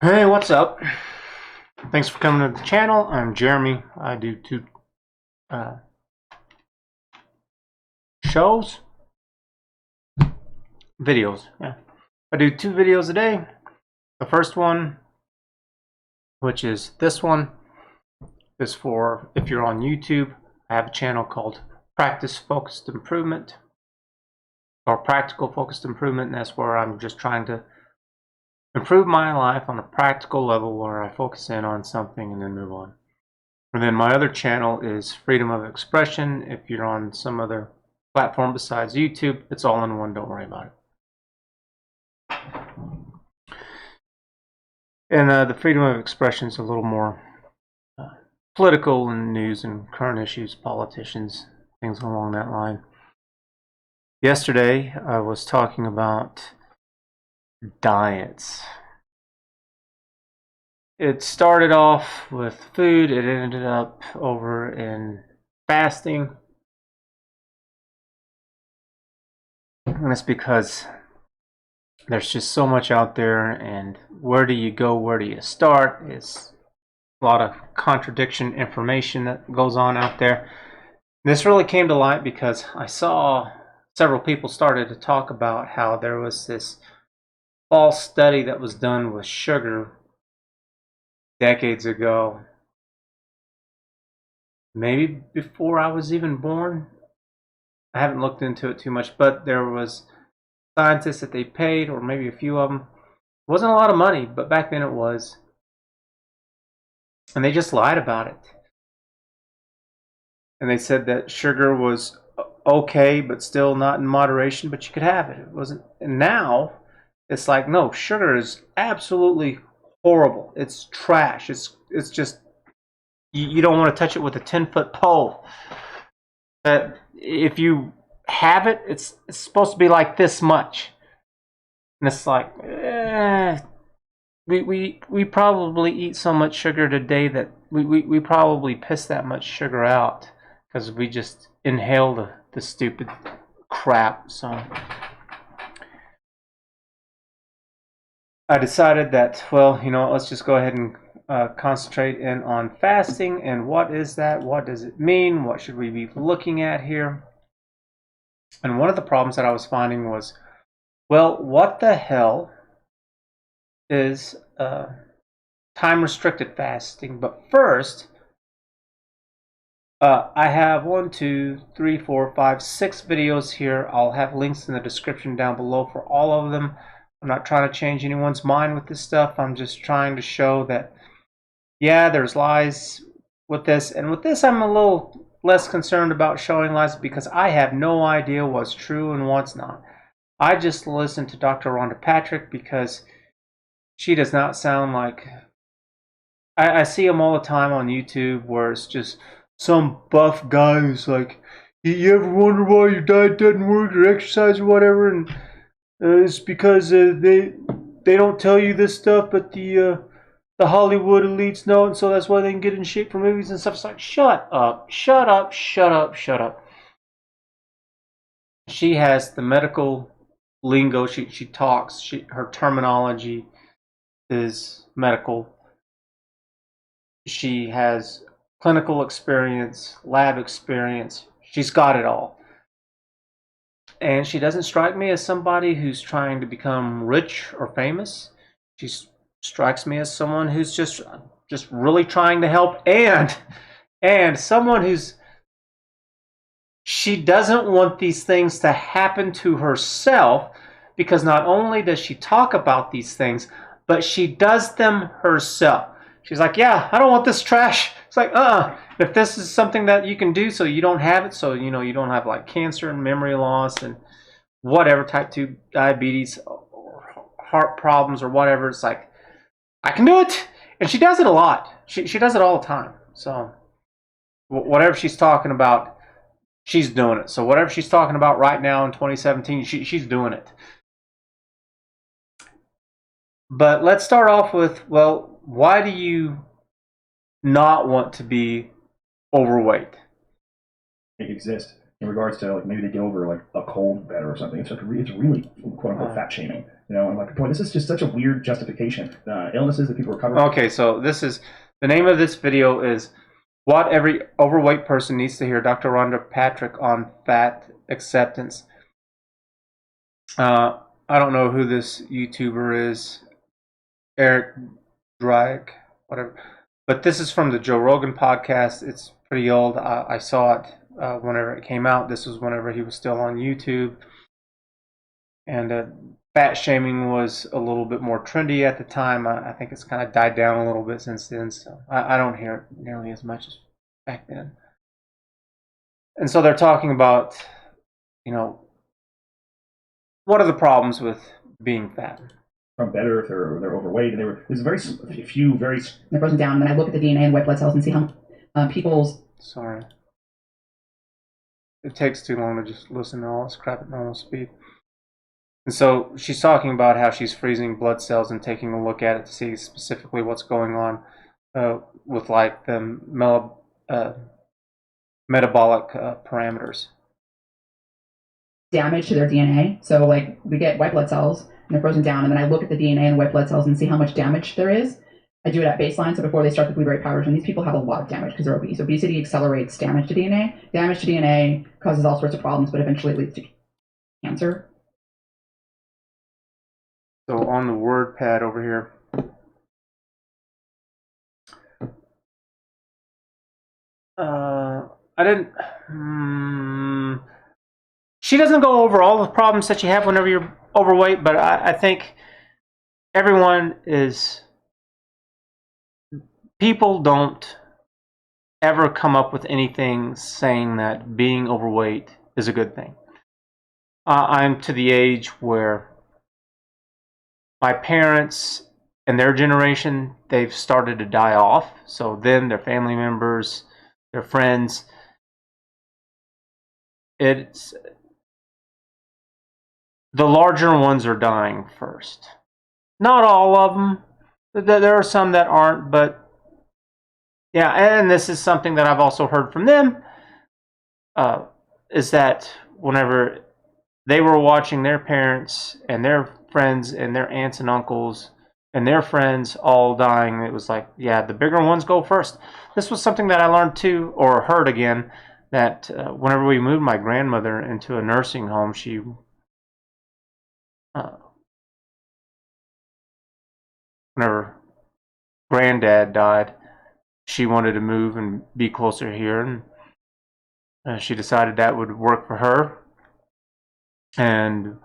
Hey, what's up? Thanks for coming to the channel. I'm Jeremy. I do two uh, shows, videos. Yeah, I do two videos a day. The first one, which is this one, is for if you're on YouTube. I have a channel called Practice Focused Improvement or Practical Focused Improvement, and that's where I'm just trying to improve my life on a practical level where I focus in on something and then move on. And then my other channel is Freedom of Expression. If you're on some other platform besides YouTube, it's all in one. Don't worry about it. And the Freedom of Expression is a little more political and news and current issues, politicians, things along that line. Yesterday, I was talking about diets. It started off with food. It ended up over in fasting. And it's because there's just so much out there, and where do you go, where do you start? It's a lot of contradiction information that goes on out there. This really came to light because I saw several people started to talk about how there was this false study that was done with sugar decades ago, maybe before I was even born. I haven't looked into it too much, but there was scientists that they paid, or maybe a few of them. It wasn't a lot of money, but back then it was. And they just lied about it. And they said that sugar was okay, but still not in moderation, but you could have it. It wasn't. And now it's like, no, sugar is absolutely horrible. It's trash. It's just, you don't want to touch it with a 10-foot pole. But if you have it, it's supposed to be like this much. And it's like, we probably eat so much sugar today that we probably piss that much sugar out because we just inhale the stupid crap. So I decided that, well, you know, let's just go ahead and concentrate in on fasting. And what is that? What does it mean? What should we be looking at here? And one of the problems that I was finding was, well, what the hell is time restricted fasting? But first, I have 1, 2, 3, 4, 5, 6 videos here. I'll have links in the description down below for all of them. I'm not trying to change anyone's mind with this stuff. I'm just trying to show that, yeah, there's lies with this. And with this, I'm a little less concerned about showing lies because I have no idea what's true and what's not. I just listen to Dr. Rhonda Patrick because she does not sound like... I see them all the time on YouTube where it's just some buff guy who's like, you ever wonder why your diet doesn't work or exercise or whatever? And it's because they don't tell you this stuff, but the Hollywood elites know, and so that's why they can get in shape for movies and stuff. It's like, shut up, shut up, shut up, shut up. She has the medical lingo. She talks. Her terminology is medical. She has clinical experience, lab experience. She's got it all. And she doesn't strike me as somebody who's trying to become rich or famous. She strikes me as someone who's just really trying to help, and someone who's... she doesn't want these things to happen to herself, because not only does she talk about these things, but she does them herself. She's like, yeah, I don't want this trash. It's like, if this is something that you can do so you don't have it, so you know you don't have like cancer and memory loss and whatever, type 2 diabetes or heart problems or whatever, it's like, I can do it. And she does it a lot. She does it all the time. So whatever she's talking about, she's doing it. So whatever she's talking about right now in 2017, she's doing it. But let's start off with, well, why do you not want to be overweight? It exists. in regards to like maybe they get over like a cold better or something. It's like it's really quote unquote fat shaming. I'm like, boy, this is just such a weird justification. Illnesses that people recover. Okay, so this is the name of this video is what every overweight person needs to hear. Dr. Rhonda Patrick on fat acceptance. I don't know who this YouTuber is, Eric Drake, whatever. But this is from the Joe Rogan podcast. It's pretty old. I saw it whenever it came out. This was whenever he was still on YouTube. And fat shaming was a little bit more trendy at the time. I think it's kind of died down a little bit since then. So I don't hear it nearly as much as back then. And so they're talking about, what are the problems with being fat? From better if they're overweight, and there's a few very they're frozen down. And then I look at the DNA and white blood cells and see how people's. Sorry, it takes too long to just listen to all this crap at normal speed. And so she's talking about how she's freezing blood cells and taking a look at it to see specifically what's going on with like the metabolic parameters. Damage to their DNA. So like we get white blood cells and they're frozen down, and then I look at the DNA and white blood cells and see how much damage there is. I do it at baseline, so before they start the blueberry powders, and these people have a lot of damage because they're obese. Obesity accelerates damage to DNA. Damage to DNA causes all sorts of problems, but eventually it leads to cancer. So on the word pad over here, I didn't. She doesn't go over all the problems that you have whenever you're overweight, but I think people don't ever come up with anything saying that being overweight is a good thing. I'm to the age where my parents and their generation, they've started to die off. So then their family members, their friends, it's the larger ones are dying first. Not all of them. There are some that aren't, but yeah, and this is something that I've also heard from them, is that whenever they were watching their parents and their friends and their aunts and uncles and their friends all dying, it was like, yeah, the bigger ones go first. This was something that I learned too, or heard again, that whenever we moved my grandmother into a nursing home, whenever granddad died, she wanted to move and be closer here, and she decided that would work for her. And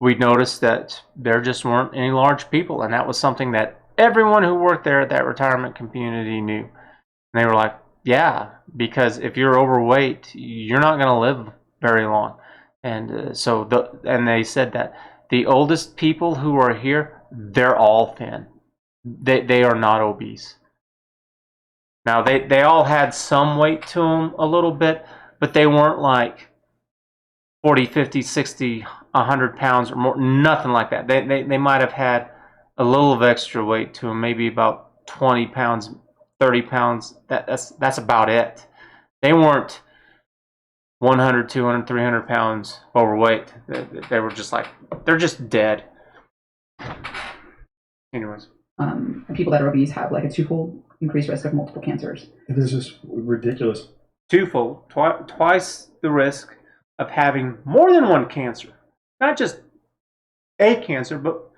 we noticed that there just weren't any large people, and that was something that everyone who worked there at that retirement community knew. And they were like, yeah, because if you're overweight, you're not going to live very long. And and they said that the oldest people who are here, they're all thin. They are not obese. Now, they all had some weight to them a little bit, but they weren't like 40, 50, 60, 100 pounds or more, nothing like that. They might have had a little of extra weight to them, maybe about 20 pounds, 30 pounds. That's about it. They weren't 100, 200, 300 pounds overweight. They were just like, they're just dead. Anyways. People that are obese have like a twofold increased risk of multiple cancers. This is ridiculous. Twofold, twice the risk of having more than one cancer. Not just a cancer, but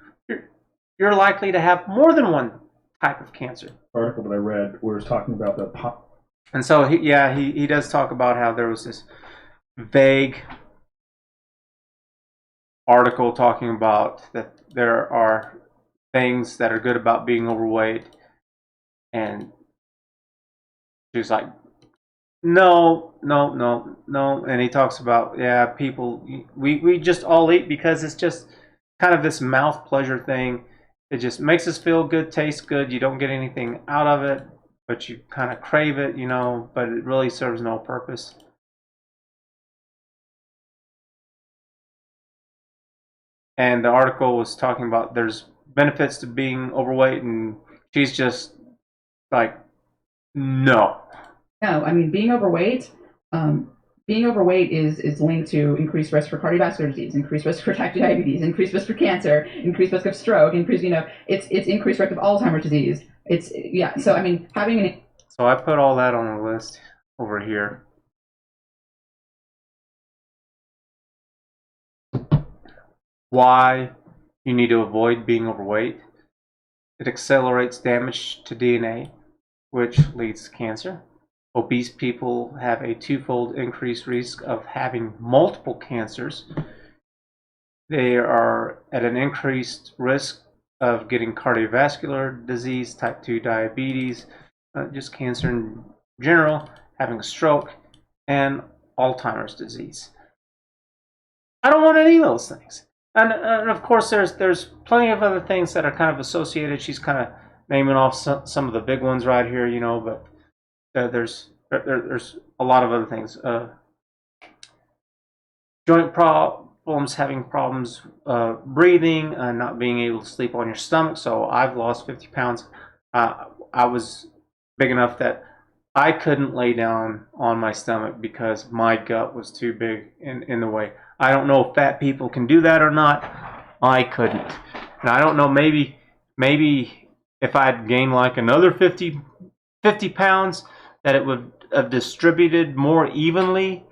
you're likely to have more than one type of cancer. Article that I read was talking about the and so he does talk about how there was this vague article talking about that there are things that are good about being overweight, and she was like, no, and he talks about, yeah, people, we just all eat because it's just kind of this mouth pleasure thing. It just makes us feel good, tastes good. You don't get anything out of it, but you kind of crave it, but it really serves no purpose. And the article was talking about there's benefits to being overweight, and she's just like, no. No, I mean, being overweight, being overweight is linked to increased risk for cardiovascular disease, increased risk for type 2 diabetes, increased risk for cancer, increased risk of stroke, increased, it's increased risk of Alzheimer's disease. It's, yeah, so I mean, having an... So I put all that on the list over here. Why you need to avoid being overweight. It accelerates damage to DNA, which leads to cancer. Obese people have a twofold increased risk of having multiple cancers. They are at an increased risk of getting cardiovascular disease, type 2 diabetes, just cancer in general, having a stroke, and Alzheimer's disease. I don't want any of those things. And of course, there's plenty of other things that are kind of associated. She's kind of naming off some of the big ones right here, but there's a lot of other things. Joint problems, having problems breathing, not being able to sleep on your stomach. So I've lost 50 pounds. I was big enough that I couldn't lay down on my stomach because my gut was too big in the way. I don't know if fat people can do that or not. I couldn't. And I don't know, maybe if I'd gained like another 50 pounds, that it would have distributed more evenly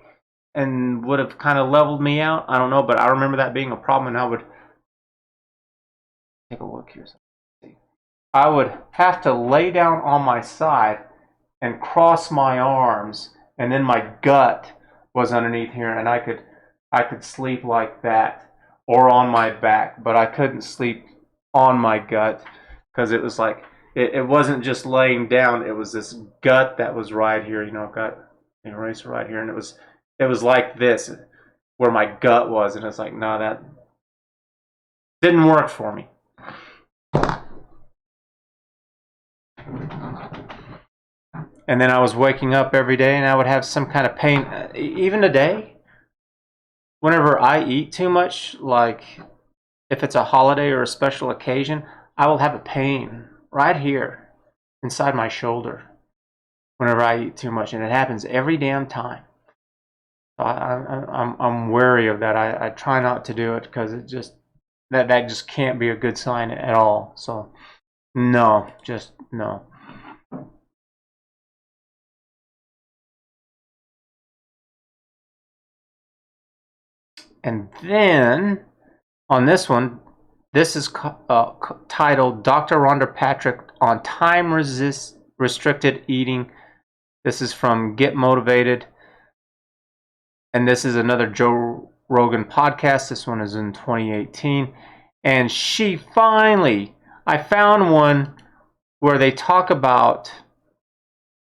and would have kind of leveled me out. I don't know, but I remember that being a problem, and I would take a look here. I would have to lay down on my side and cross my arms, and then my gut was underneath here, and I could sleep like that or on my back, but I couldn't sleep on my gut because it was like it wasn't just laying down, it was this gut that was right here. I've got an eraser right here, and it was like this where my gut was, and it's like, no, that didn't work for me. And then I was waking up every day and I would have some kind of pain. Even today, whenever I eat too much, like if it's a holiday or a special occasion, I will have a pain right here inside my shoulder whenever I eat too much. And it happens every damn time. So I'm wary of that. I try not to do it because it just, that just can't be a good sign at all. So no, just no. And then on this one, this is titled Dr. Rhonda Patrick on time restricted eating. This is from Get Motivated. And this is another Joe Rogan podcast. This one is in 2018. And I found one where they talk about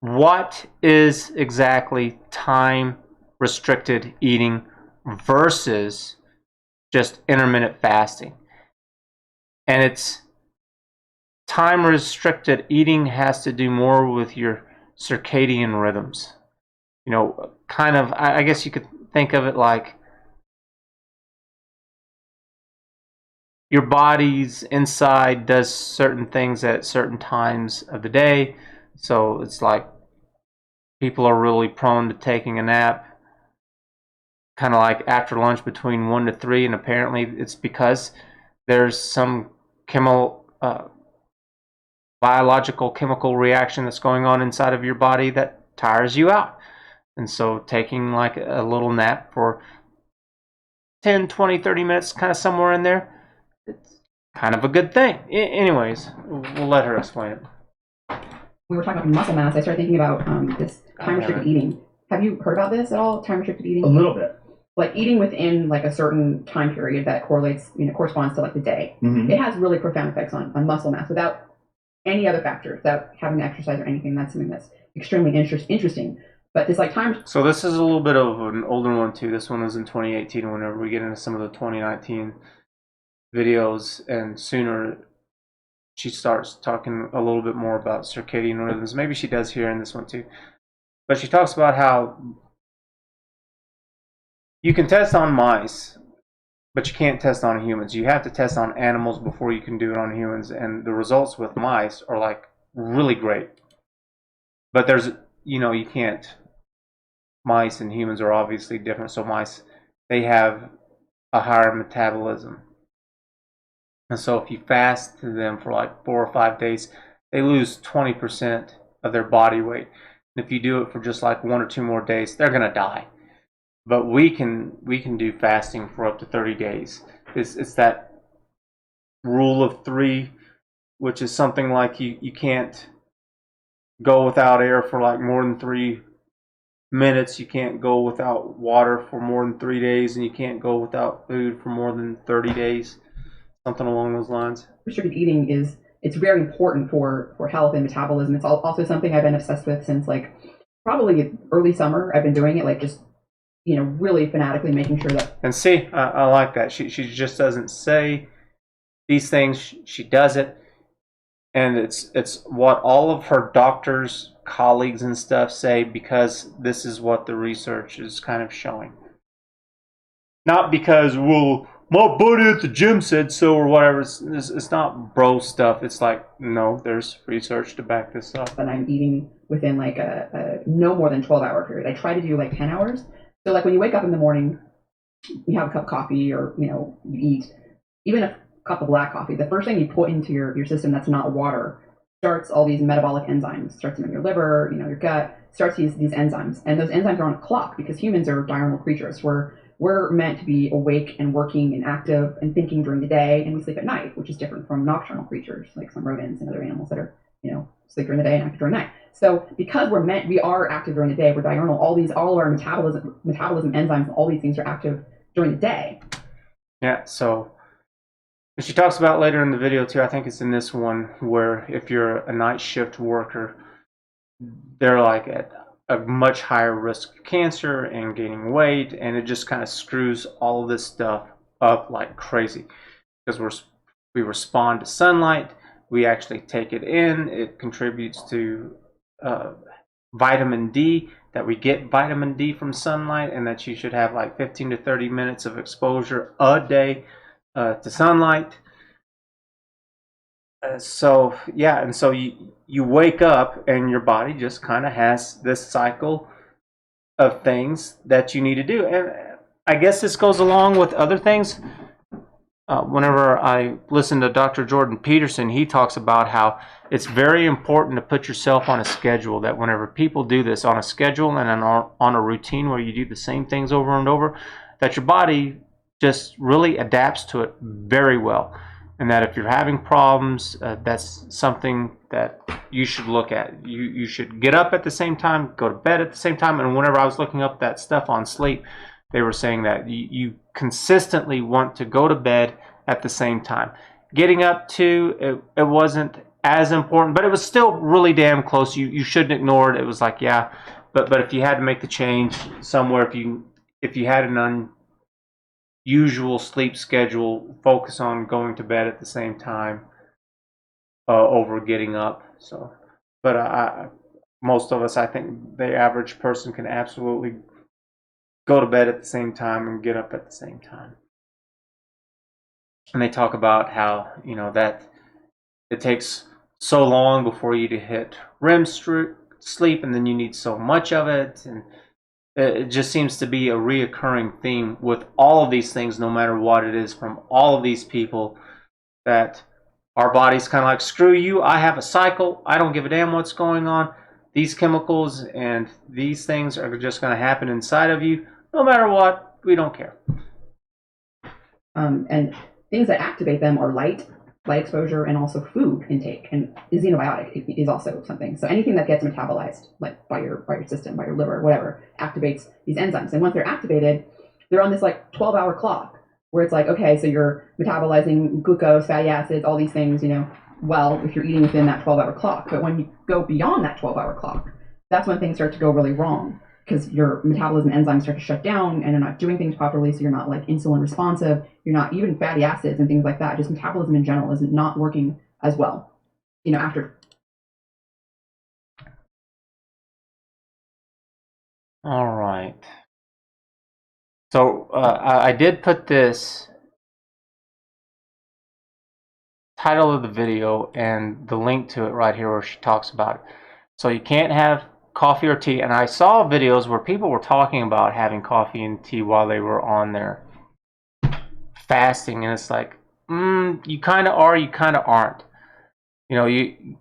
what is exactly time restricted eating versus just intermittent fasting. And it's time restricted eating has to do more with your circadian rhythms. Kind of, I guess you could think of it like your body's inside does certain things at certain times of the day. So it's like people are really prone to taking a nap kind of like after lunch between 1 to 3, and apparently it's because there's some biological chemical reaction that's going on inside of your body that tires you out. And so taking like a little nap for 10, 20, 30 minutes, kind of somewhere in there, it's kind of a good thing. Anyways, we'll let her explain it. We were talking about muscle mass. I started thinking about this time restricted eating. Have you heard about this at all? Time restricted eating? A little bit. Like eating within like a certain time period that corresponds to like the day. Mm-hmm. It has really profound effects on muscle mass without any other factors, without having to exercise or anything. That's something that's extremely interesting. But this like time. So this is a little bit of an older one too. This one was in 2018. Whenever we get into some of the 2019 videos, and sooner she starts talking a little bit more about circadian rhythms. Maybe she does here in this one too. But she talks about how you can test on mice, but you can't test on humans. You have to test on animals before you can do it on humans. And the results with mice are like really great. But there's, you can't mice and humans are obviously different. So mice, they have a higher metabolism. And so if you fast to them for like 4 or 5 days, they lose 20% of their body weight. And if you do it for just like 1 or 2 more days, they're gonna die. But we can do fasting for up to 30 days. It's that rule of 3, which is something like you can't go without air for like more than 3 minutes. You can't go without water for more than 3 days, and you can't go without food for more than 30 days. Something along those lines. Restricted eating it's very important for health and metabolism. It's also something I've been obsessed with since like probably early summer. I've been doing it like just really fanatically making sure that. And see, I like that. She just doesn't say these things. She does it, and it's what all of her doctors, colleagues, and stuff say, because this is what the research is kind of showing. Not because, well, my buddy at the gym said so or whatever. It's not bro stuff. It's like, no, there's research to back this up. And I'm eating within like a no more than 12-hour period. I try to do like 10 hours. So like when you wake up in the morning, you have a cup of coffee, or you eat even a cup of black coffee. The first thing you put into your system that's not water starts all these metabolic enzymes, starts them in your liver, your gut, starts these enzymes. And those enzymes are on a clock because humans are diurnal creatures. We're meant to be awake and working and active and thinking during the day, and we sleep at night, which is different from nocturnal creatures like some rodents and other animals that are, sleep during the day and active during night. So because we are active during the day, we're diurnal, all of our metabolism enzymes, all these things are active during the day. Yeah, so she talks about later in the video too, I think it's in this one, where if you're a night shift worker, they're like at a much higher risk of cancer and gaining weight, and it just kind of screws all of this stuff up like crazy, because we respond to sunlight, we actually take it in, it contributes to vitamin D, that we get vitamin D from sunlight, and that you should have like 15 to 30 minutes of exposure a day to sunlight. So yeah, and so you wake up and your body just kind of has this cycle of things that you need to do. And I guess this goes along with other things. Whenever I listen to Dr. Jordan Peterson, he talks about how it's very important to put yourself on a schedule, that whenever people do this on a schedule and on a routine where you do the same things over and over, that your body just really adapts to it very well. And that if you're having problems, that's something that you should look at. You should get up at the same time, go to bed at the same time. And whenever I was looking up that stuff on sleep, they were saying that you consistently want to go to bed at the same time. Getting up to, it wasn't as important, but it was still really damn close. You shouldn't ignore it. It was like, yeah, but if you had to make the change somewhere, if you had an unusual sleep schedule, focus on going to bed at the same time over getting up. So, but most of us, I think the average person can absolutely go to bed at the same time and get up at the same time. And they talk about how, that it takes so long before you to hit REM sleep, and then you need so much of it. And it just seems to be a reoccurring theme with all of these things, no matter what it is, from all of these people, that our body's kind of like, screw you, I have a cycle, I don't give a damn what's going on. These chemicals and these things are just going to happen inside of you. No matter what, we don't care. And things that activate them are light exposure, and also food intake. And xenobiotic is also something. So anything that gets metabolized, like by your system, by your liver, whatever, activates these enzymes. And once they're activated, they're on this like 12-hour clock where it's like, okay, so you're metabolizing glucose, fatty acids, all these things, well, if you're eating within that 12-hour clock. But when you go beyond that 12-hour clock, that's when things start to go really wrong, because your metabolism enzymes start to shut down and you're not doing things properly. So you're not like insulin responsive. You're not, even fatty acids and things like that. Just metabolism in general is not working as well, after. All right. So I did put this title of the video and the link to it right here where she talks about it. So you can't have coffee or tea, and I saw videos where people were talking about having coffee and tea while they were on their fasting, and it's like, you kind of are, you kind of aren't. You know, you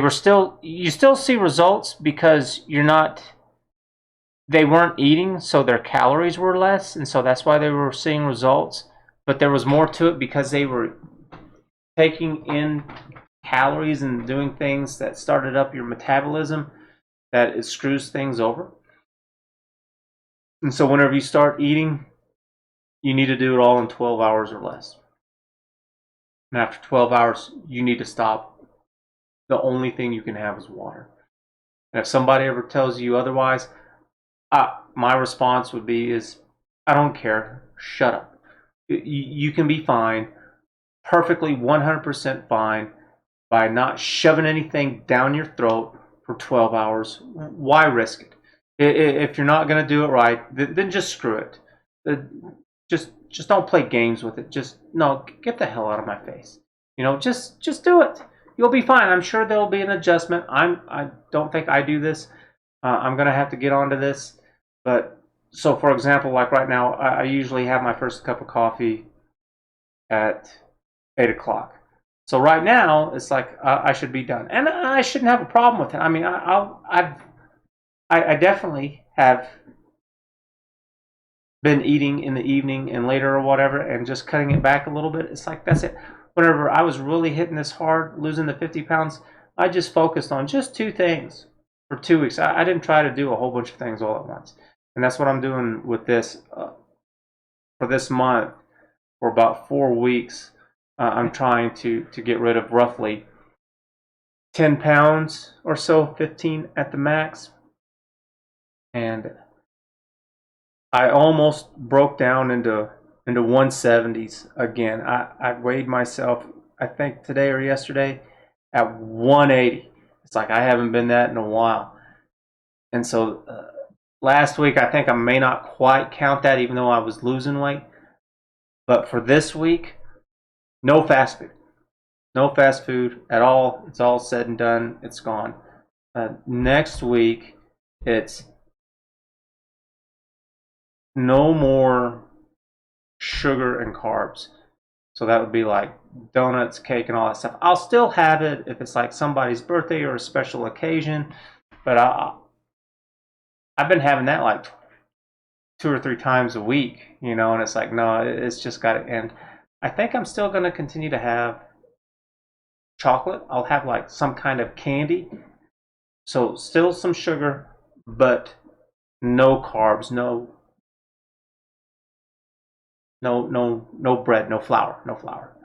still see results because they weren't eating, so their calories were less, and so that's why they were seeing results. But there was more to it because they were taking in calories and doing things that started up your metabolism, that it screws things over. And so whenever you start eating, you need to do it all in 12 hours or less. And after 12 hours, you need to stop. The only thing you can have is water. And if somebody ever tells you otherwise, my response would be I don't care. Shut up. You can be fine, perfectly 100% fine, by not shoving anything down your throat for 12 hours. Why risk it? If you're not going to do it right, then just screw it. Just don't play games with it. No, get the hell out of my face. Just do it. You'll be fine. I'm sure there'll be an adjustment. I don't think I do this. I'm going to have to get onto this. But so, for example, like right now, I usually have my first cup of coffee at 8 o'clock. So right now, it's like I should be done. And I shouldn't have a problem with it. I mean, I definitely have been eating in the evening and later or whatever, and just cutting it back a little bit. It's like, that's it. Whenever I was really hitting this hard, losing the 50 pounds, I just focused on just 2 things for 2 weeks. I didn't try to do a whole bunch of things all at once. And that's what I'm doing with this for this month. For about 4 weeks, I'm trying to get rid of roughly 10 pounds or so, 15 at the max. And I almost broke down into 170s again. I weighed myself, I think today or yesterday, at 180. It's like I haven't been that in a while. And so last week, I think I may not quite count that, even though I was losing weight. But for this week, no fast food. No fast food at all. It's all said and done. It's gone. Next week, it's no more sugar and carbs. So that would be like donuts, cake, and all that stuff. I'll still have it if it's like somebody's birthday or a special occasion. But I've been having that like 2 or 3 times a week, and it's like, no, it's just got to end. I think I'm still going to continue to have chocolate. I'll have like some kind of candy. So still some sugar, but no carbs, no bread, no flour.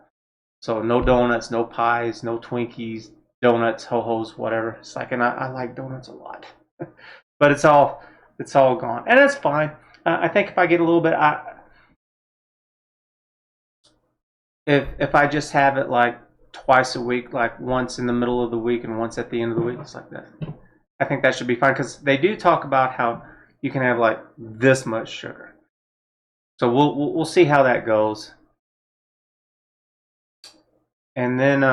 So no donuts, no pies, no Twinkies, donuts, ho-hos, whatever. It's like, and I like donuts a lot. But it's all gone. And that's fine. I think if I get a little bit, if I just have it like twice a week, like once in the middle of the week and once at the end of the week, it's like that. I think that should be fine, because they do talk about how you can have like this much sugar. So we'll see how that goes. And then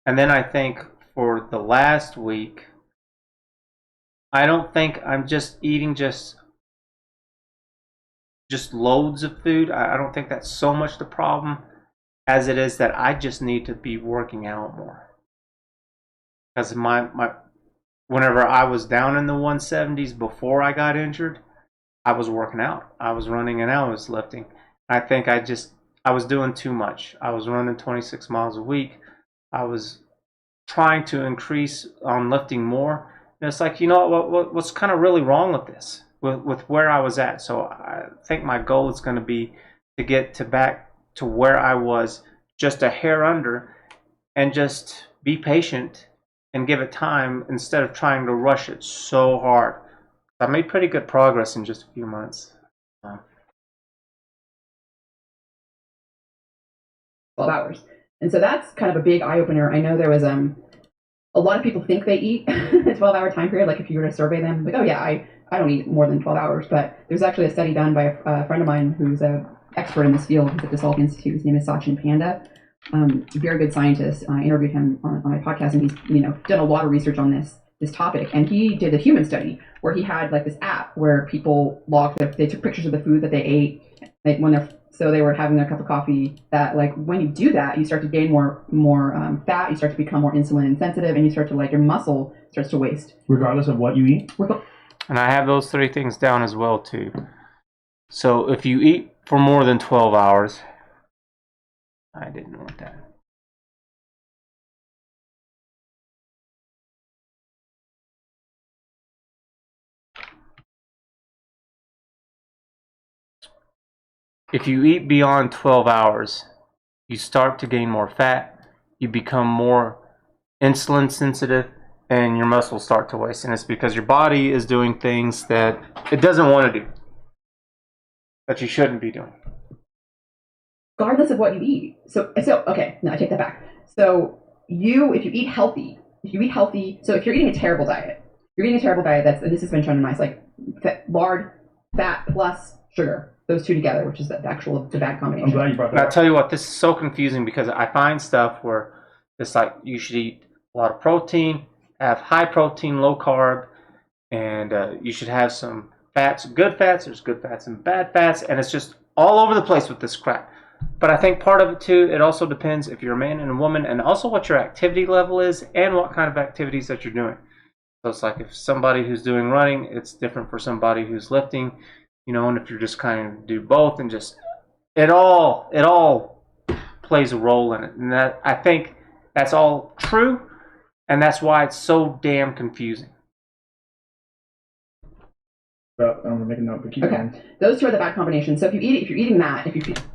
I think for the last week, I don't think I'm just eating just loads of food. I don't think that's so much the problem as it is that I just need to be working out more. Because whenever I was down in the 170s before I got injured, I was working out. I was running and I was lifting. I think I was doing too much. I was running 26 miles a week. I was trying to increase on lifting more. And it's like, what's kind of really wrong with this? With where I was at. So I think my goal is going to be to get back to where I was, just a hair under, and just be patient and give it time instead of trying to rush it so hard. I made pretty good progress in just a few months. 12 hours. And so that's kind of a big eye opener. I know there was a lot of people think they eat a 12-hour time period. Like if you were to survey them, like, oh yeah, I don't eat more than 12 hours. But there's actually a study done by a friend of mine who's an expert in this field. He's at the Salk Institute. His name is Satchin Panda. Very good scientist. I interviewed him on my podcast, and he's done a lot of research on this. this topic, and he did a human study where he had like this app where people logged they took pictures of the food that they ate, like when they were having their cup of coffee. That like when you do that, you start to gain more fat, you start to become more insulin insensitive, and you start to like your muscle starts to waste regardless of what you eat. And I have those 3 things down as well too. So if you eat for more than 12 hours, I didn't want that. If you eat beyond 12 hours, you start to gain more fat, you become more insulin sensitive, and your muscles start to waste. And it's because your body is doing things that it doesn't want to do, that you shouldn't be doing. Regardless of what you eat. So okay, no, I take that back. So if you eat healthy, so if you're eating a terrible diet, that's, and this has been shown in mice, like lard, fat plus sugar, those two together, which is the bad combination. I'm glad you brought that And I'll up. tell you what, this is so confusing because I find stuff where it's like you should eat a lot of protein, have high protein, low carb, and you should have some fats, good fats. There's good fats and bad fats, and it's just all over the place with this crap. But I think part of it too, it also depends if you're a man and a woman, and also what your activity level is and what kind of activities that you're doing. So it's like if somebody who's doing running, it's different for somebody who's lifting, and if you're just kind of do both, and just it all plays a role in it. And that, I think that's all true, and that's why it's so damn confusing. I'm gonna make a note, but keep going. Those two are the bad combination. So if you're eating that,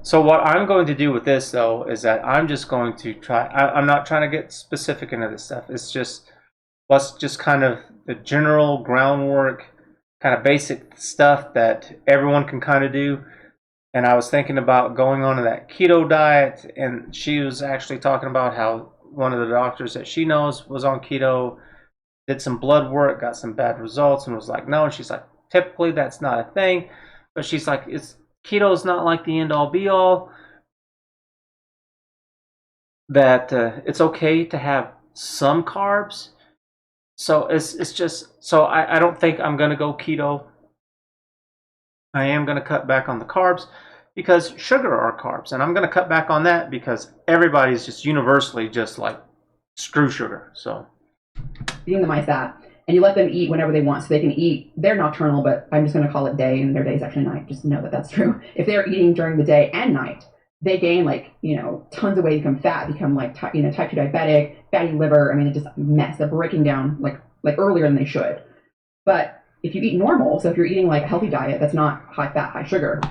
So what I'm going to do with this though is that I'm just going to try. I'm not trying to get specific into this stuff. It's just what's just kind of the general groundwork, kind of basic stuff that everyone can kind of do. And I was thinking about going on to that keto diet, and she was actually talking about how one of the doctors that she knows was on keto, did some blood work, got some bad results, and was like, no. And she's like, typically that's not a thing, but she's like, keto's not like the end all be all. That it's okay to have some carbs. So it's just, so I don't think I'm gonna go keto. I am gonna cut back on the carbs because sugar are carbs, and I'm gonna cut back on that because everybody's just universally just like screw sugar. So feeding the mice that, and you let them eat whenever they want, so they can eat. They're nocturnal, but I'm just going to call it day, and their day is actually night. Just know that that's true. If they're eating during the day and night, they gain tons of weight, become fat, become like type 2 diabetic, fatty liver. I mean, it's just a mess. They're breaking down like earlier than they should. But if you eat normal, so if you're eating like a healthy diet that's not high fat, high sugar,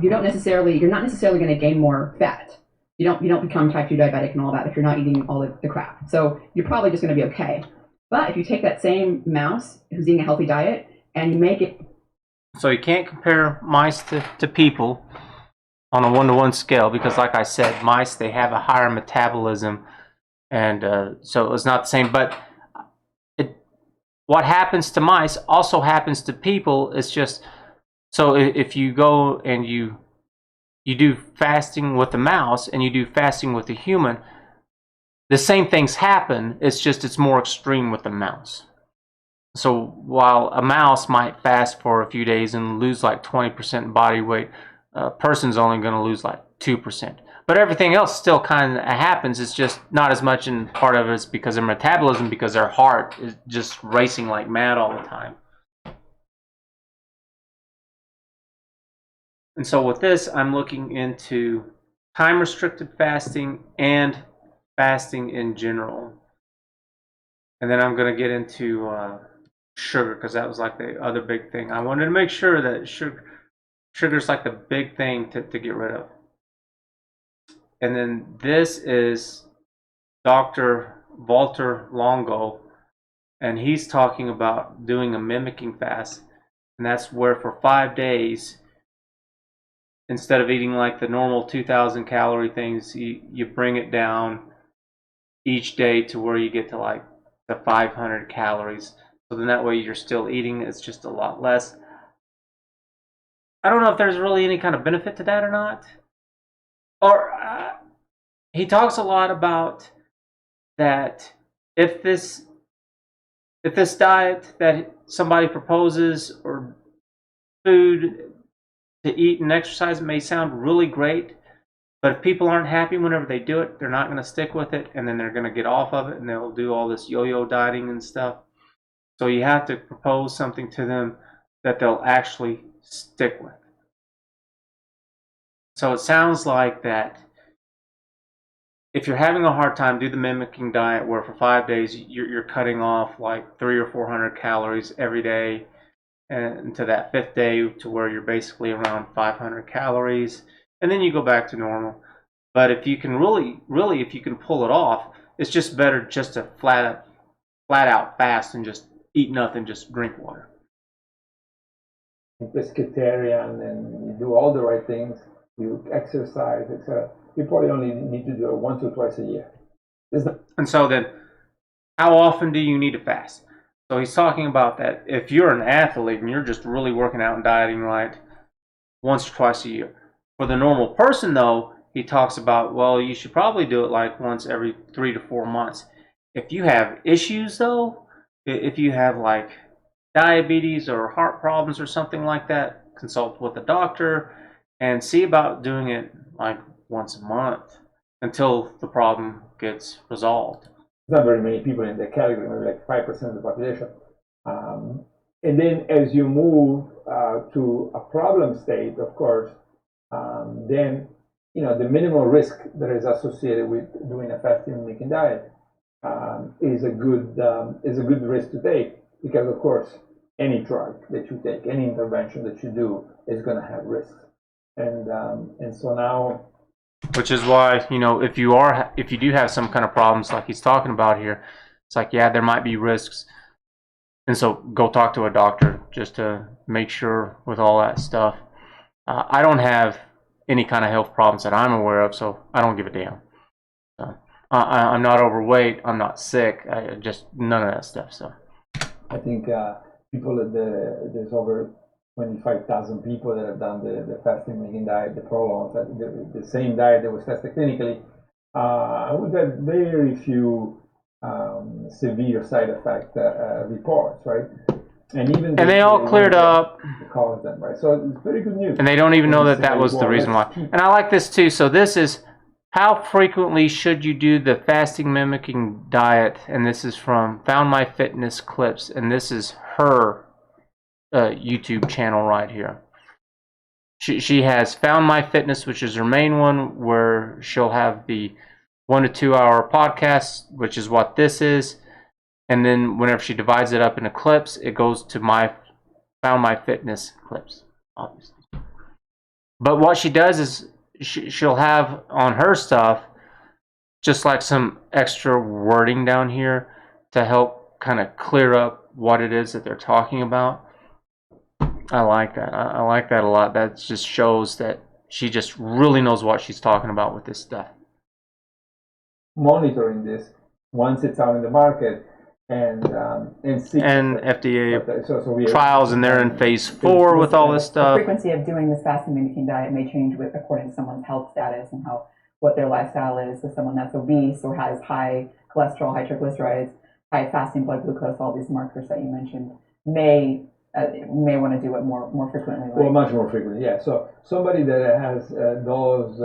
you're not necessarily going to gain more fat. You don't become type 2 diabetic and all that if you're not eating all the crap. So you're probably just going to be okay. But if you take that same mouse who's eating a healthy diet and you make it... So you can't compare mice to people on a 1-to-1 scale because, like I said, mice, they have a higher metabolism, and so it's not the same. But what happens to mice also happens to people. It's just, so if you go and you do fasting with a mouse and you do fasting with a human, the same things happen, it's just it's more extreme with the mouse. So while a mouse might fast for a few days and lose like 20% body weight, a person's only going to lose like 2%. But everything else still kind of happens. It's just not as much, and part of it is because of their metabolism, because their heart is just racing like mad all the time. And so with this, I'm looking into time-restricted fasting and fasting in general, and then I'm going to get into sugar, because that was like the other big thing. I wanted to make sure that sugar's like the big thing to get rid of. And then this is Dr. Valter Longo, and he's talking about doing a mimicking fast, and that's where for 5 days, instead of eating like the normal 2,000 calorie things, you bring it down each day to where you get to like the 500 calories. So then that way you're still eating, it's just a lot less. I don't know if there's really any kind of benefit to that or not. Or he talks a lot about that if if this diet that somebody proposes or food to eat and exercise may sound really great, but if people aren't happy whenever they do it, they're not going to stick with it, and then they're going to get off of it, and they'll do all this yo-yo dieting and stuff. So you have to propose something to them that they'll actually stick with. So it sounds like that if you're having a hard time, do the mimicking diet where for 5 days you're cutting off like 300 or 400 calories every day, and to that 5th day to where you're basically around 500 calories, and then you go back to normal. But if you can really, if you can pull it off, it's just better just to flat out fast and just eat nothing, just drink water. Pescatarian, and you do all the right things, you exercise, etc. You probably only need to do it once or twice a year. And so then, how often do you need to fast? So he's talking about that if you're an athlete and you're just really working out and dieting right, once or twice a year. For the normal person, though, he talks about, well, you should probably do it like once every 3 to 4 months. If you have issues, though, if you have like diabetes or heart problems or something like that, consult with a doctor and see about doing it like once a month until the problem gets resolved. Not very many people in the category, maybe like 5% of the population. And then as you move to a problem state, of course, then the minimal risk that is associated with doing a fasting mimicking diet is a good risk to take, because of course any drug that you take, any intervention that you do is going to have risks, and so now. Which is why, if you do have some kind of problems like he's talking about here, it's like, yeah, there might be risks. And so go talk to a doctor just to make sure with all that stuff. I don't have any kind of health problems that I'm aware of, so I don't give a damn. So, I'm not overweight. I'm not sick. Just none of that stuff. So I think there's over 25,000 people that have done the fasting mimicking diet, the prolonged, the same diet that was tested clinically. We've had very few severe side effect reports, right? And they all cleared up. Caused them, right? So it's very good news. And they don't even know that was the reason why. And I like this too. So this is how frequently should you do the fasting mimicking diet, and this is from Found My Fitness Clips, and this is her YouTube channel right here. She has Found My Fitness, which is her main one, where she'll have the 1 to 2 hour podcast, which is what this is, and then whenever she divides it up into clips, it goes to Found My Fitness Clips, obviously. But what she does is she'll have on her stuff just like some extra wording down here to help kind of clear up what it is that they're talking about. I like that. I like that a lot. That just shows that she just really knows what she's talking about with this stuff. Monitoring this once it's out in the market and FDA trials, and they're in phase 4 with all this stuff. The frequency of doing this fasting mimicking diet may change according to someone's health status and what their lifestyle is. So someone that's obese or has high cholesterol, high triglycerides, high fasting blood glucose, all these markers that you mentioned, may want to do it more frequently. Well, much more frequently, yeah. So somebody that has those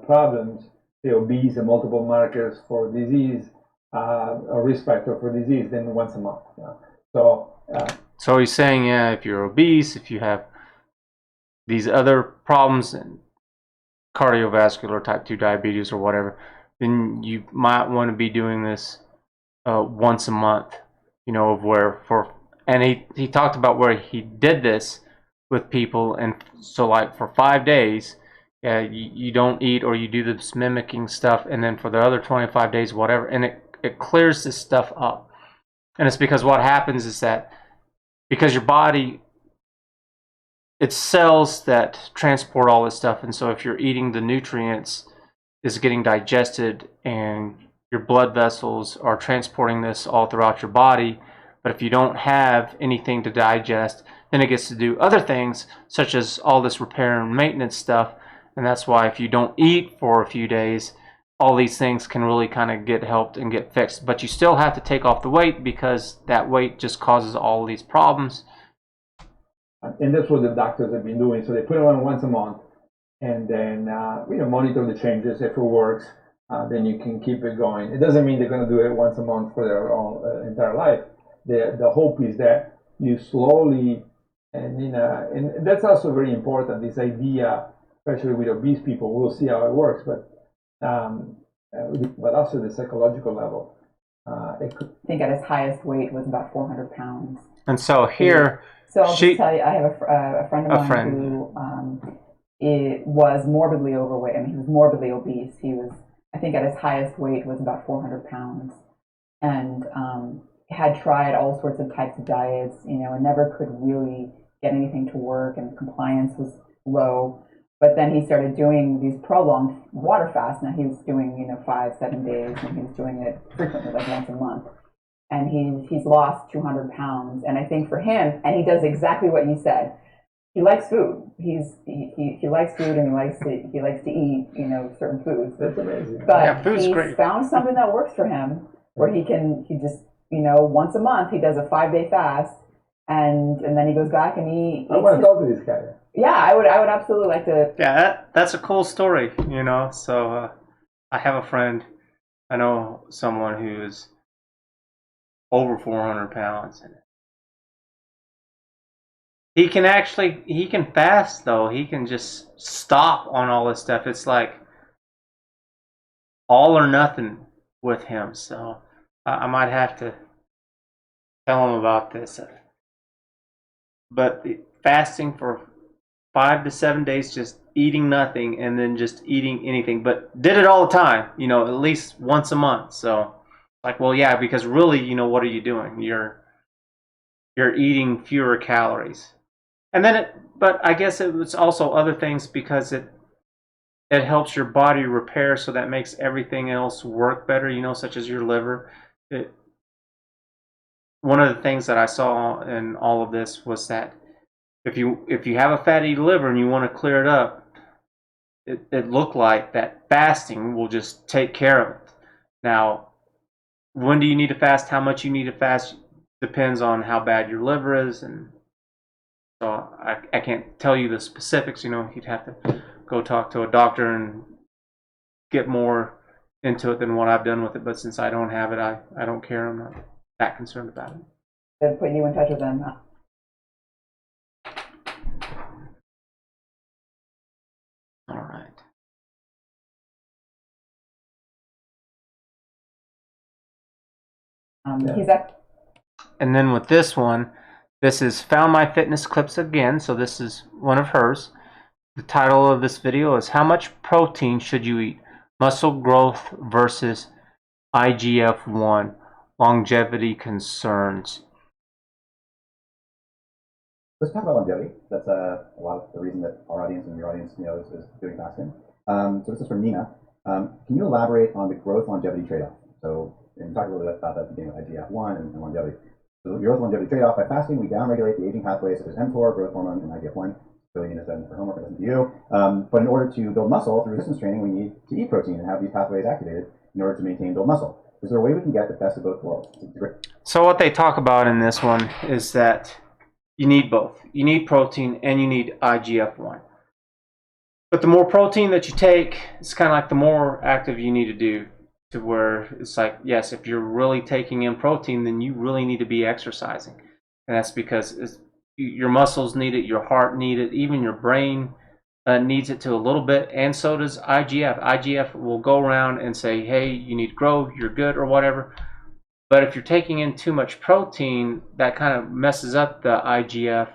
problems, the obese and multiple markers for disease, a risk factor for disease, then once a month. So he's saying, yeah, if you're obese, if you have these other problems, and cardiovascular, type 2 diabetes or whatever, then you might want to be doing this once a month. And he talked about where he did this with people, and so like for 5 days, you don't eat, or you do this mimicking stuff, and then for the other 25 days, whatever, and it clears this stuff up. And it's because what happens is that because your body, it's cells that transport all this stuff, and so if you're eating, the nutrients is getting digested, and your blood vessels are transporting this all throughout your body. But if you don't have anything to digest, then it gets to do other things, such as all this repair and maintenance stuff. And that's why if you don't eat for a few days, all these things can really kind of get helped and get fixed. But you still have to take off the weight because that weight just causes all of these problems. And that's what the doctors have been doing. So they put it on once a month, and then monitor the changes. If it works, then you can keep it going. It doesn't mean they're going to do it once a month for their own entire life. The hope is that you slowly, and that's also very important. This idea, especially with obese people, we'll see how it works, but also the psychological level. I think at his highest weight was about 400 pounds. And so here, so I'll just tell you, I have a friend of mine who was morbidly overweight. I mean, he was morbidly obese. He was, I think, at his highest weight was about 400 pounds, and had tried all sorts of types of diets, and never could really get anything to work, and compliance was low. But then he started doing these prolonged water fasts. Now he was doing, 5-7 days, and he was doing it frequently, like once a month. And he's lost 200 pounds. And I think for him, and he does exactly what you said. He likes food. He likes food, and he likes to eat, certain foods. That's amazing. But he's found something that works for him, where he just, once a month he does a 5-day fast, and then he goes back and he eats. I want to talk to this guy. Yeah, I would absolutely like to. Yeah, that's a cool story, So I have a friend, I know someone who's over 400 pounds. He can fast though. He can just stop on all this stuff. It's like all or nothing with him. So I might have to tell him about this. But fasting for 5 to 7 days, just eating nothing and then just eating anything, but did it all the time, at least once a month. So like, well, yeah, because really, what are you doing? You're eating fewer calories. And then but I guess it was also other things, because it helps your body repair, so that makes everything else work better, such as your liver. One of the things that I saw in all of this was that if you have a fatty liver and you want to clear it up, it looked like that fasting will just take care of it. Now, when do you need to fast? How much you need to fast depends on how bad your liver is, and so I can't tell you the specifics. You'd have to go talk to a doctor and get more into it than what I've done with it. But since I don't have it, I don't care. I'm not that concerned about it. They'll put you in touch with them. All right. And then with this one, this is Found My Fitness Clips again. So this is one of hers. The title of this video is How Much Protein Should You Eat? Muscle Growth versus IGF-1 Longevity Concerns. Let's talk about longevity. That's a lot of the reason that our audience and your audience, is doing fasting. So this is from Nina. Can you elaborate on the growth longevity trade-off? So, and talk a little bit about that beginning with IGF-1 and longevity. So the growth longevity trade-off: by fasting, we downregulate the aging pathways such as mTOR, growth hormone, and IGF-1. Really, Nina said for homework, listen to you. But in order to build muscle through resistance training, we need to eat protein and have these pathways activated in order to maintain and build muscle. Is there a way we can get the best of both worlds? So what they talk about in this one is that you need both. You need protein and you need IGF-1. But the more protein that you take, it's kind of like the more active you need to do, to where it's like, yes, if you're really taking in protein, then you really need to be exercising. And that's because your muscles need it, your heart needs it, even your brain needs it to a little bit, and so does IGF. IGF will go around and say, hey, you need to grow, you're good, or whatever. But if you're taking in too much protein, that kind of messes up the IGF.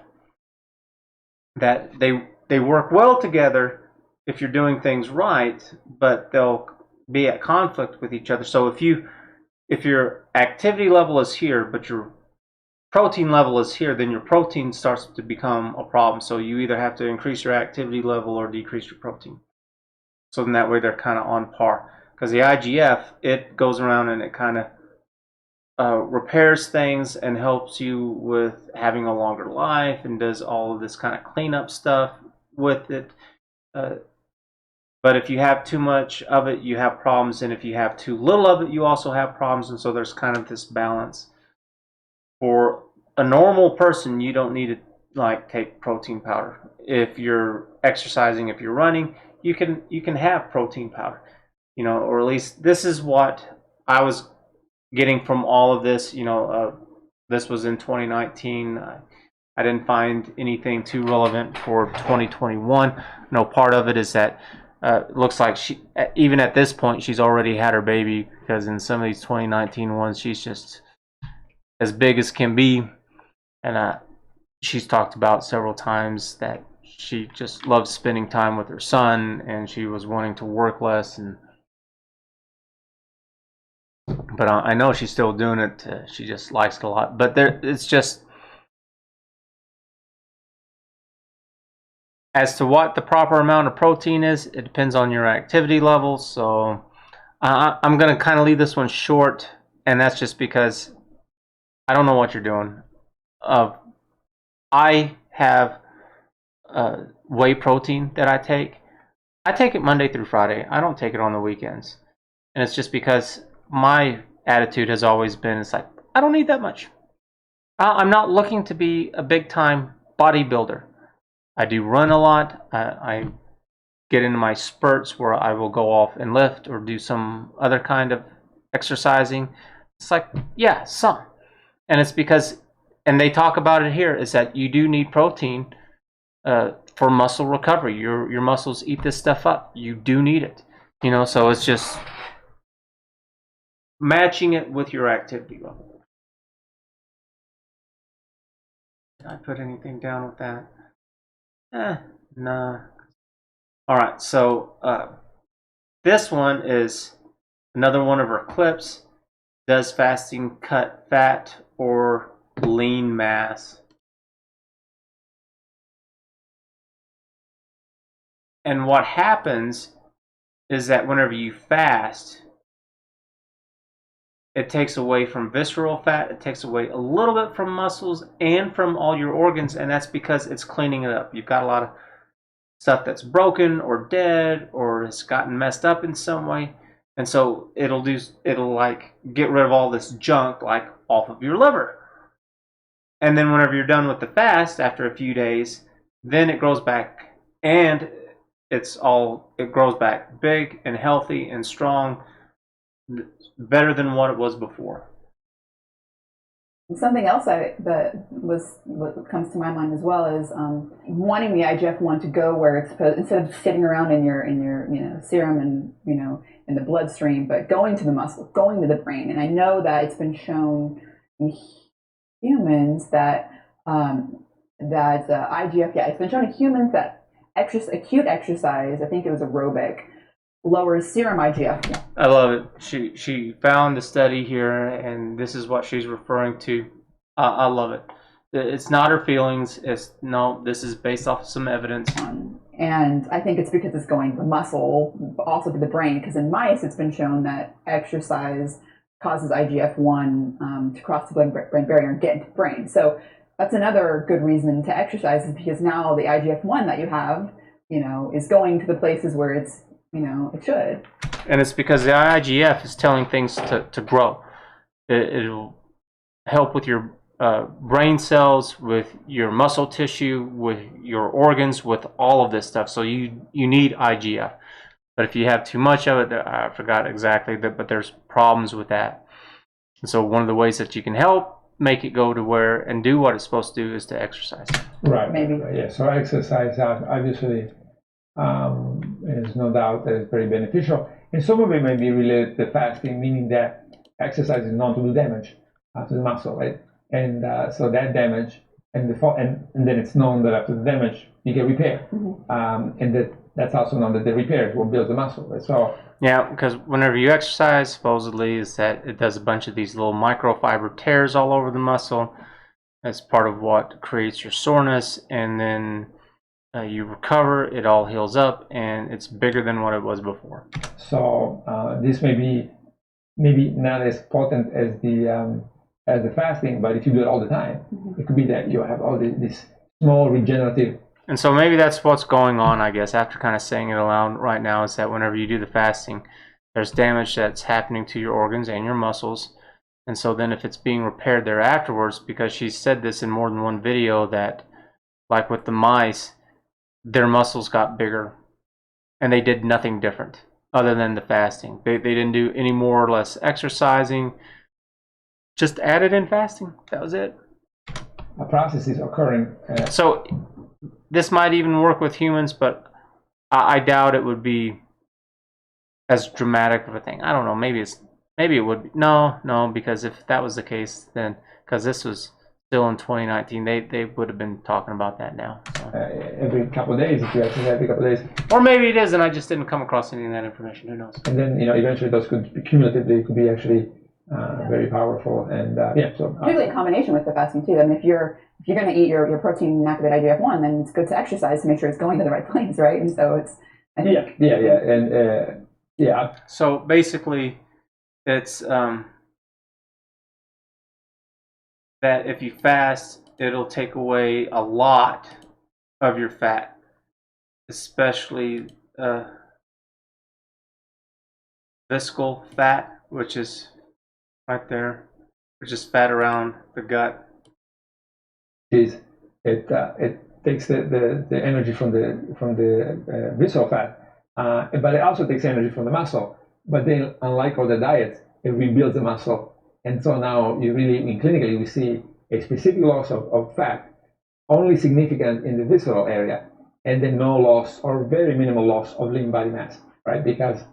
That they work well together if you're doing things right, but they'll be at conflict with each other. So if your activity level is here, but your protein level is here, then your protein starts to become a problem. So you either have to increase your activity level or decrease your protein. So then that way they're kind of on par. Because the IGF, it goes around and it kind of repairs things and helps you with having a longer life and does all of this kind of cleanup stuff with it. But But if you have too much of it, you have problems, and if you have too little of it, you also have problems. And so there's kind of this balance. For a normal person, you don't need to like take protein powder. If you're exercising, if you're running, you can have protein powder, you know, or at least this is what I was getting from all of this. You know, this was in 2019. I didn't find anything too relevant for 2021. No, part of it is that it looks like she, even at this point, she's already had her baby, because in some of these 2019 ones, she's just as big as can be. And she's talked about several times that she just loves spending time with her son, and she was wanting to work less. But I know she's still doing it. She just likes it a lot. But it's just, as to what the proper amount of protein is, it depends on your activity level. So I'm going to kind of leave this one short, and that's just because I don't know what you're doing. I have whey protein that I take. I take it Monday through Friday. I don't take it on the weekends. And it's just because my attitude has always been, it's like, I don't need that much. I'm not looking to be a big time bodybuilder. I do run a lot. I get into my spurts where I will go off and lift or do some other kind of exercising. It's like, yeah, some. And it's because, and they talk about it here, is that you do need protein for muscle recovery. Your muscles eat this stuff up. You do need it. You know, so it's just matching it with your activity level. Did I put anything down with that? Nah. All right, so this one is another one of our clips. Does fasting cut fat or lean mass? And what happens is that whenever you fast, it takes away from visceral fat, it takes away a little bit from muscles and from all your organs, and that's because it's cleaning it up. You've got a lot of stuff that's broken or dead or has gotten messed up in some way, and so it'll like get rid of all this junk like off of your liver. And then whenever you're done with the fast after a few days, then it grows back, and it grows back big and healthy and strong, better than what it was before. Something else what comes to my mind as well is wanting the IGF-1 to go where it's supposed, instead of sitting around in your serum and in the bloodstream, but going to the muscle, going to the brain. And I know that it's been shown in humans that IGF, it's been shown in humans that acute exercise, I think it was aerobic, lowers serum IGF. I love it. She found the study here, and this is what she's referring to. I love it. It's not her feelings. This is based off of some evidence. And I think it's because it's going to the muscle, also to the brain, because in mice it's been shown that exercise causes IGF-1 to cross the blood-brain barrier and get into the brain. So that's another good reason to exercise, is because now the IGF-1 that you have, is going to the places where it's it should. And it's because the IGF is telling things to grow. It'll help with your brain cells, with your muscle tissue, with your organs, with all of this stuff. So you need IGF. But if you have too much of it, I forgot exactly, but there's problems with that. And so one of the ways that you can help make it go to where and do what it's supposed to do is to exercise. Right. Maybe. Right, yeah. So exercise obviously is no doubt that it's very beneficial. And some of it may be related to fasting, meaning that exercise is known to do damage to the muscle, right? And so that damage, and then it's known that after the damage, you get repair. Mm-hmm. And that's also known that the repair is what builds the muscle, right? So yeah, because whenever you exercise, supposedly is that it does a bunch of these little microfiber tears all over the muscle. That's part of what creates your soreness, and then you recover, it all heals up, and it's bigger than what it was before. So this may be maybe not as potent as the fasting, but if you do it all the time, mm-hmm. It could be that you have all these small regenerative And so maybe that's what's going on, I guess, after kind of saying it aloud right now, is that whenever you do the fasting, there's damage that's happening to your organs and your muscles. And so then if it's being repaired there afterwards, because she said this in more than one video, that like with the mice, their muscles got bigger and they did nothing different other than the fasting. They didn't do any more or less exercising, just added in fasting. That was it. A process is occurring. So this might even work with humans, but I doubt it would be as dramatic of a thing. I don't know. Maybe it would be. No, because if that was the case, then because this was still in 2019, they would have been talking about that now. So. Every couple of days, if you actually every couple of days. Or maybe it is, and I just didn't come across any of that information. Who knows? And then eventually those could cumulatively could be actually very powerful. And so Particularly in combination with the fasting too. I mean, if you're going to eat your protein and activate IGF-1, then it's good to exercise to make sure it's going to the right place, right? And so it's So basically, it's that if you fast, it'll take away a lot of your fat, especially visceral fat, which is right there, which is fat around the gut. It takes the energy from the visceral fat, but it also takes energy from the muscle. But then, unlike other diets, it rebuilds the muscle. And so now clinically, we see a specific loss of fat, only significant in the visceral area, and then no loss or very minimal loss of lean body mass, right? Because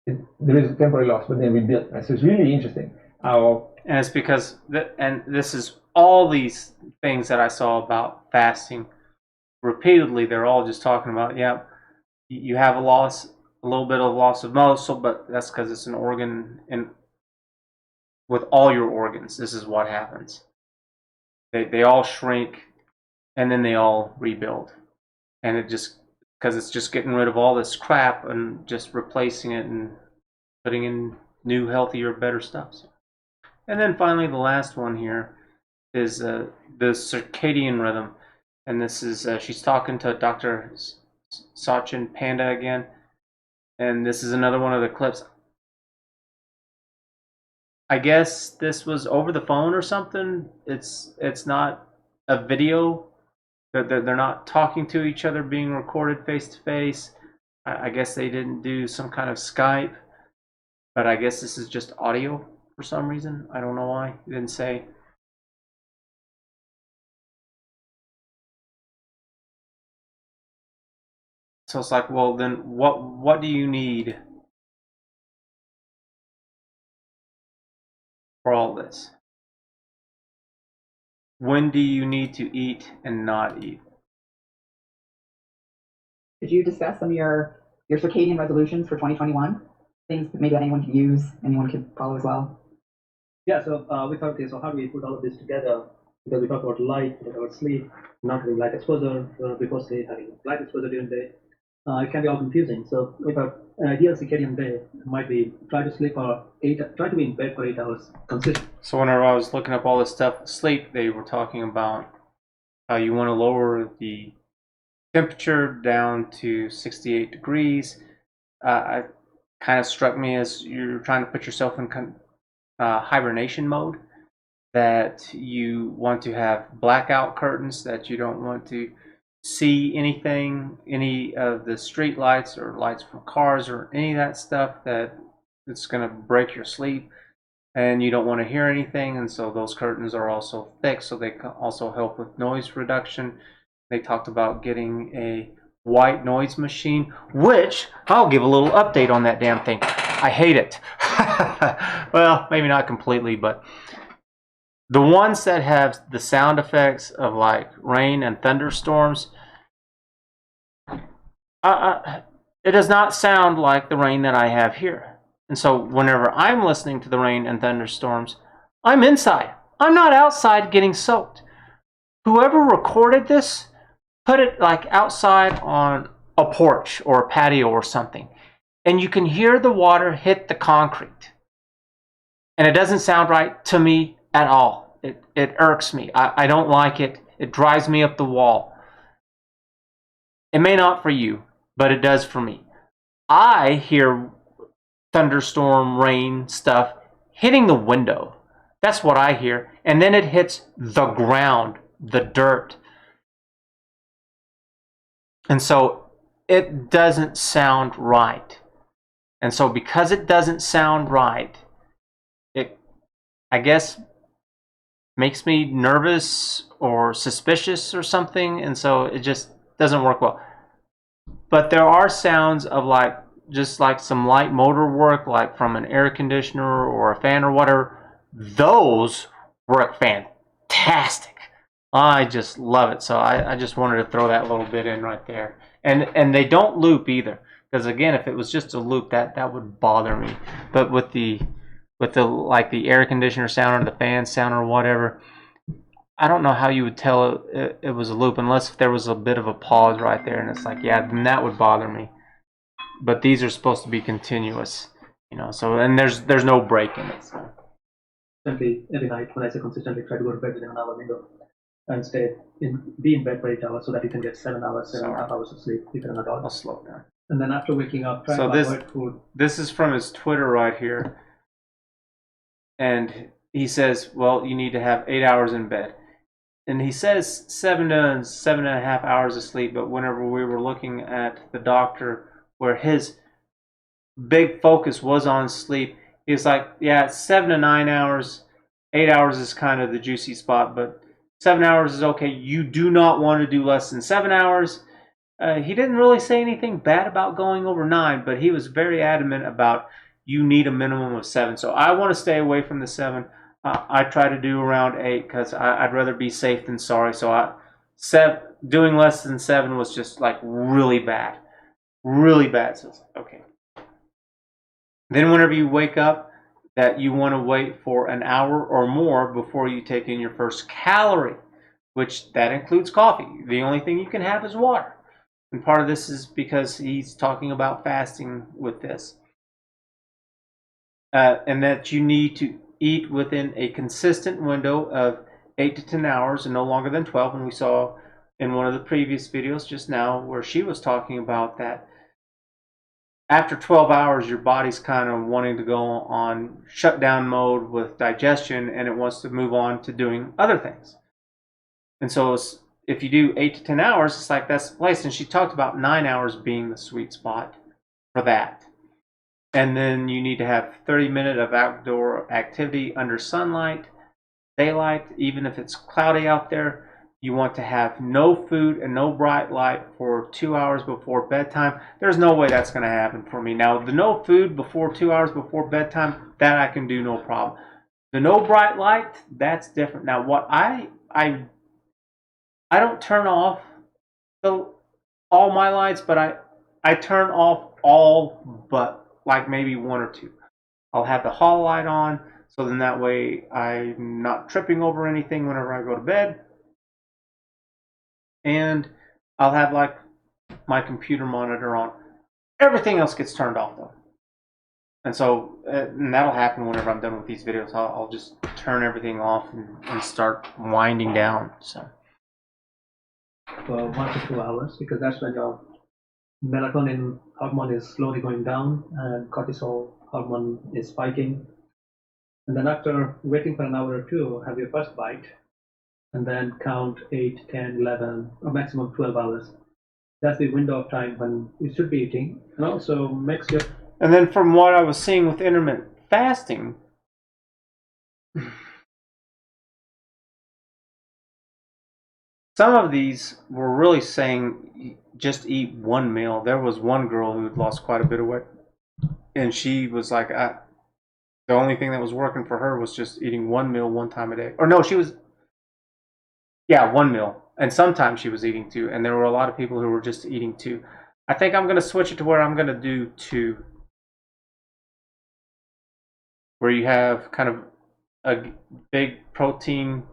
there is a temporary loss, but then rebuilt. Right? So it's really interesting how. And it's because, and this is all these things that I saw about fasting repeatedly, they're all just talking about, you have a little bit of loss of muscle, but that's because it's an organ, and with all your organs, this is what happens. They all shrink, and then they all rebuild. And it just, because it's just getting rid of all this crap and just replacing it and putting in new, healthier, better stuff. And then finally, the last one here is the circadian rhythm. And this is, she's talking to Dr. Satchin Panda again. And this is another one of the clips. I guess this was over the phone or something. It's not a video. They're not talking to each other, being recorded face to face. I guess they didn't do some kind of Skype. But I guess this is just audio for some reason. I don't know why. It didn't say. So it's like, well, then what do you need for all this? When do you need to eat and not eat? Could you discuss some of your circadian resolutions for 2021? Things that maybe anyone can use, anyone could follow as well. Yeah, so we thought, okay, so how do we put all of this together? Because we talked about light, we talked about sleep, not having light exposure before sleep, having light exposure during the day. It can be all confusing. So we thought an ideal circadian day might be try to be in bed for 8 hours consistent. So whenever I was looking up all this stuff, sleep, they were talking about how you want to lower the temperature down to 68 degrees. It kind of struck me as you're trying to put yourself in hibernation mode, that you want to have blackout curtains, that you don't want to see anything, any of the street lights or lights from cars or any of that stuff that it's going to break your sleep, and you don't want to hear anything. And so those curtains are also thick, so they can also help with noise reduction. They talked about getting a white noise machine, which I'll give a little update on that damn thing. I hate it. Well, maybe not completely, but the ones that have the sound effects of like rain and thunderstorms, it does not sound like the rain that I have here. And so whenever I'm listening to the rain and thunderstorms, I'm inside. I'm not outside getting soaked. Whoever recorded this, put it like outside on a porch or a patio or something, and you can hear the water hit the concrete. And it doesn't sound right to me at all. It irks me. I don't like it. It drives me up the wall. It may not for you, but it does for me. I hear thunderstorm, rain stuff hitting the window. That's what I hear. And then it hits the ground, the dirt. And so it doesn't sound right. And so because it doesn't sound right, it, I guess, makes me nervous or suspicious or something. And so it just doesn't work well. But there are sounds of like, just like some light motor work, like from an air conditioner or a fan or whatever. Those work fantastic. I just love it. So I just wanted to throw that little bit in right there. And they don't loop either. Because again, if it was just a loop, that would bother me. But with the like the air conditioner sound or the fan sound or whatever, I don't know how you would tell it was a loop unless there was a bit of a pause right there, and it's like, yeah, then that would bother me. But these are supposed to be continuous, you know. So and there's no break in it. So. Consistently every night, when I say consistently, try to go to bed within an hour window and be in bed for 8 hours so that you can get 7 hours, 7.5 hours of sleep if you're an adult. I'll slow down. And then after waking up, try to avoid food. This is from his Twitter right here, and he says, well, you need to have 8 hours in bed. And he says 7 to 7.5 hours of sleep, but whenever we were looking at the doctor where his big focus was on sleep, he was like, yeah, 7 to 9 hours, 8 hours is kind of the juicy spot, but 7 hours is okay. You do not want to do less than 7 hours. He didn't really say anything bad about going over 9, but he was very adamant about you need a minimum of 7. So I want to stay away from the 7. I try to do around 8 because I'd rather be safe than sorry. So doing less than 7 was just like really bad. Really bad. So okay. Then whenever you wake up, that you want to wait for an hour or more before you take in your first calorie, which that includes coffee. The only thing you can have is water. And part of this is because he's talking about fasting with this. And that you need to eat within a consistent window of 8 to 10 hours and no longer than 12. And we saw in one of the previous videos just now where she was talking about that after 12 hours, your body's kind of wanting to go on shutdown mode with digestion, and it wants to move on to doing other things. And so if you do 8 to 10 hours, it's like that's the place. And she talked about 9 hours being the sweet spot for that. And then you need to have 30 minutes of outdoor activity under sunlight, daylight, even if it's cloudy out there. You want to have no food and no bright light for 2 hours before bedtime. There's no way that's going to happen for me. Now, the no food before 2 hours before bedtime, that I can do no problem. The no bright light, that's different. Now, what I don't turn off all my lights, but I turn off all but like maybe 1 or 2. I'll have the hall light on, so then that way I'm not tripping over anything whenever I go to bed. And I'll have like my computer monitor on. Everything else gets turned off though. And so and that'll happen whenever I'm done with these videos. I'll just turn everything off and start winding down. So For 1 to 2 hours, because that's when your melatonin hormone is slowly going down and cortisol hormone is spiking. And then after waiting for an hour or two, have your first bite, and then count 8, 10, 11, or maximum 12 hours. That's the window of time when you should be eating. And also mix your... And then from what I was seeing with intermittent fasting, some of these were really saying just eat one meal. There was one girl who had lost quite a bit of weight, and she was like, the only thing that was working for her was just eating one meal 1 time a day. Or no, one meal. And sometimes she was eating 2, and there were a lot of people who were just eating 2. I think I'm going to switch it to where I'm going to do 2. Where you have kind of a big protein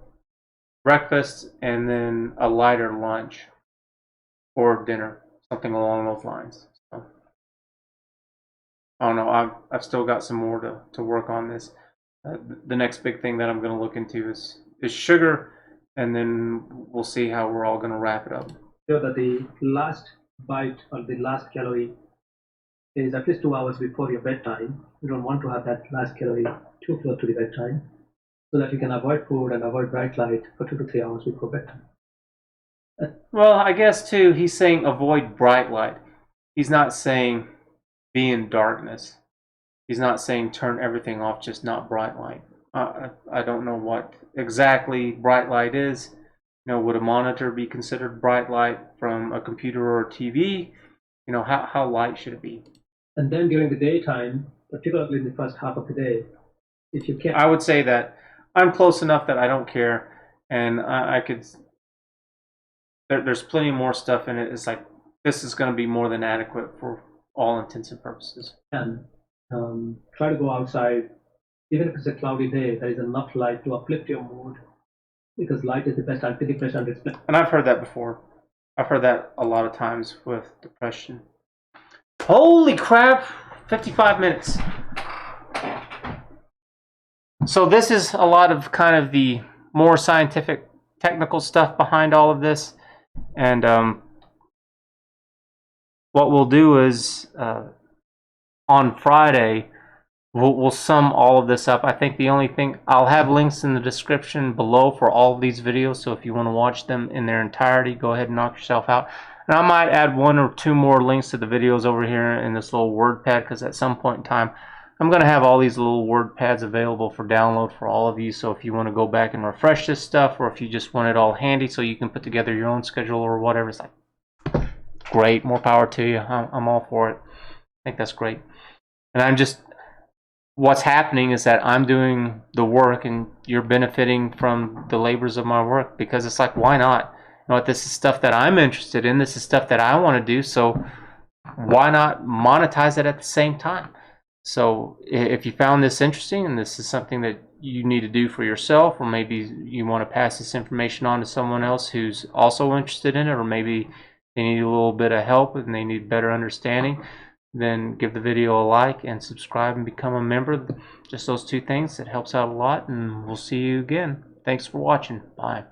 breakfast and then a lighter lunch or dinner, something along those lines. So, I don't know. I've still got some more to work on this. The next big thing that I'm going to look into is sugar, and then we'll see how we're all going to wrap it up. So that the last bite or the last calorie is at least 2 hours before your bedtime. You don't want to have that last calorie too close to the bedtime, so that you can avoid food and avoid bright light for 2 to 3 hours before bedtime. Well, I guess too, he's saying avoid bright light. He's not saying be in darkness. He's not saying turn everything off, just not bright light. I don't know what exactly bright light is. Would a monitor be considered bright light from a computer or a TV? How light should it be? And then during the daytime, particularly in the first half of the day, if you can. I would say that I'm close enough that I don't care, and I could. There's plenty more stuff in it. It's like this is going to be more than adequate for all intents and purposes. And try to go outside, even if it's a cloudy day. There is enough light to uplift your mood, because light is the best antidepressant. And I've heard that before. I've heard that a lot of times with depression. Holy crap! 55 minutes. So this is a lot of kind of the more scientific, technical stuff behind all of this. And what we'll do is on Friday, we'll sum all of this up. I think the only thing, I'll have links in the description below for all of these videos, so if you want to watch them in their entirety, go ahead and knock yourself out. And I might add 1 or 2 more links to the videos over here in this little WordPad, because at some point in time, I'm going to have all these little WordPads available for download for all of you. So if you want to go back and refresh this stuff, or if you just want it all handy so you can put together your own schedule or whatever, it's like, great, more power to you. I'm all for it. I think that's great. And what's happening is that I'm doing the work and you're benefiting from the labors of my work, because it's like, why not? This is stuff that I'm interested in. This is stuff that I want to do. So why not monetize it at the same time? So if you found this interesting and this is something that you need to do for yourself, or maybe you want to pass this information on to someone else who's also interested in it, or maybe they need a little bit of help and they need better understanding, then give the video a like and subscribe and become a member. Just those 2 things. It helps out a lot, and we'll see you again. Thanks for watching. Bye.